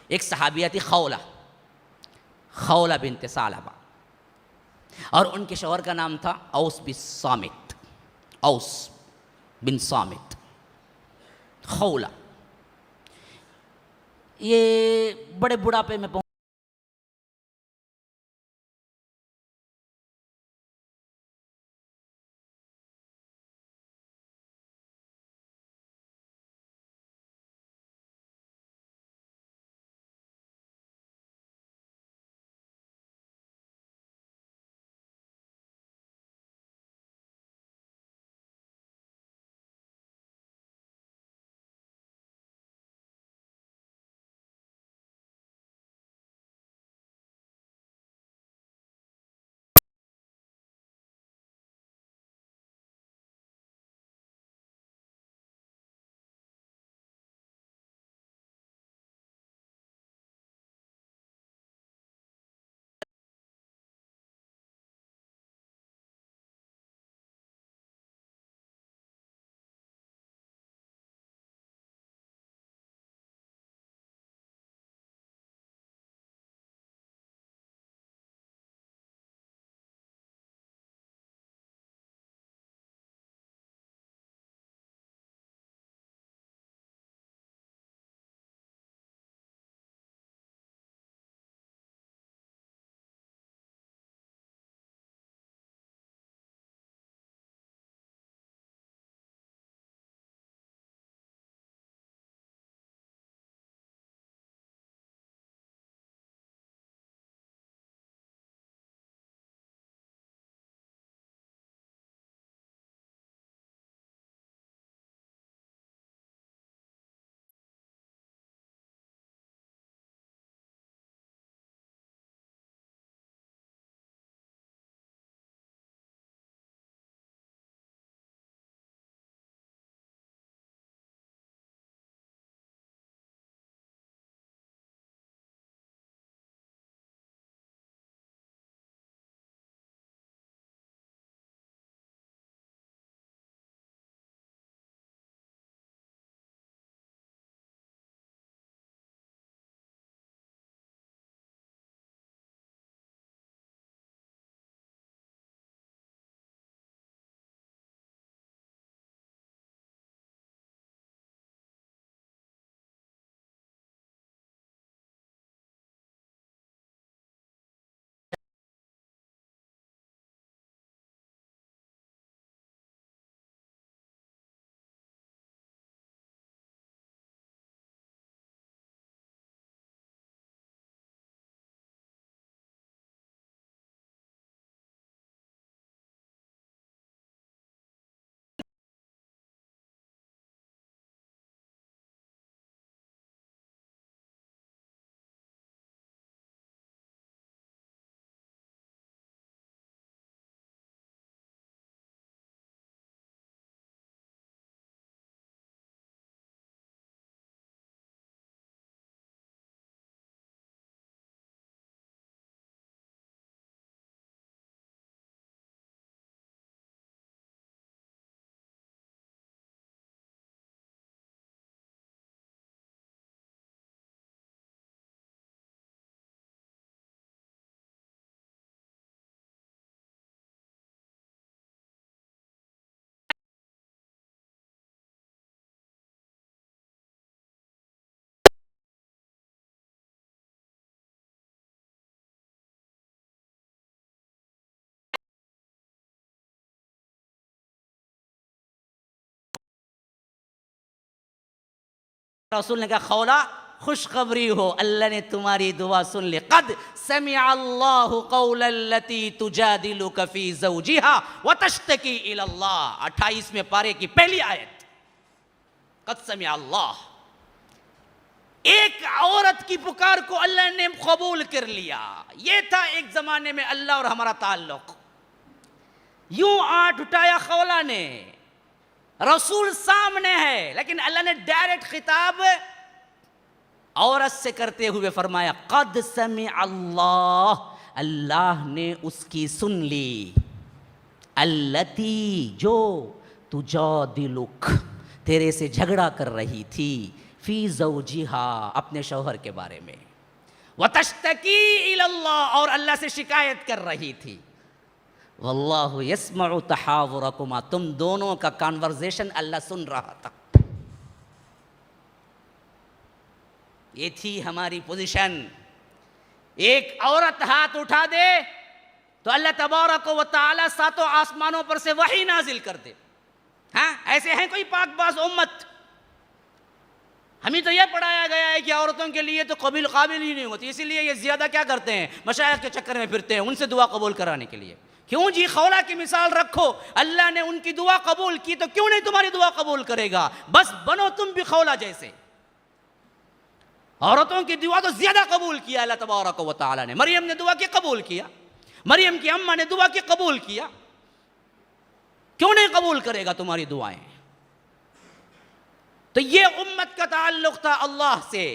एक सहाबिया थी खौला, खौला बिन्त सालबा, और उनके शौहर का नाम था औस बिन सामित, औस बिन सामित। खौला ये बड़े बुढ़ापे में रसूल ने कहा खौला खुशखबरी हो, अल्लाह ने तुम्हारी दुआ सुन ली। कद समिअ अल्लाहु कौलल्लती तुजादिलुका फी ज़ौजिहा व तश्तकी इलल्लाह, 28वें पारे की पहली आयत। कद समिअ अल्लाह, एक औरत की पुकार को अल्लाह ने कबूल कर लिया। ये था एक जमाने में अल्लाह और हमारा ताल्लुक। यूं आंट उठाया खौला ने, रसूल सामने है, लेकिन अल्लाह ने डायरेक्ट खिताब औरत से करते हुए फरमाया कद समिअ अल्लाह, अल्लाह ने उसकी सुन ली। अल्लती, जो तुजादिलुक, तेरे से झगड़ा कर रही थी, फी ज़ौजिहा, अपने शौहर के बारे में, वतश्तकी इलल्लाह, और अल्लाह से शिकायत कर रही थी। वल्लाहु यस्मउ तहावुरकुमा, तुम दोनों का कन्वर्सेशन अल्लाह सुन रहा था। ये थी हमारी पोजीशन। एक औरत हाथ उठा दे तो अल्लाह तबारक व तआला सातों आसमानों पर से वही नाजिल कर दे। हाँ, ऐसे हैं कोई पाकबाज उम्मत? हमें तो यह पढ़ाया गया है कि औरतों के लिए तो काबिल ही नहीं होती, इसीलिए ये ज्यादा क्या करते हैं, मशाइख के चक्कर में फिरते हैं उनसे दुआ कबूल कराने के लिए। क्यों जी? खौला की मिसाल रखो, अल्लाह ने उनकी दुआ कबूल की तो क्यों नहीं तुम्हारी दुआ कबूल करेगा? बस बनो तुम भी खौला जैसे। औरतों की दुआ तो ज्यादा कबूल किया अल्लाह तबारक व तआला ने। मरियम ने दुआ की कबूल किया, मरियम की अम्मा ने दुआ की कबूल किया, क्यों नहीं कबूल करेगा तुम्हारी दुआएं? तो ये उम्मत का ताल्लुक था अल्लाह से।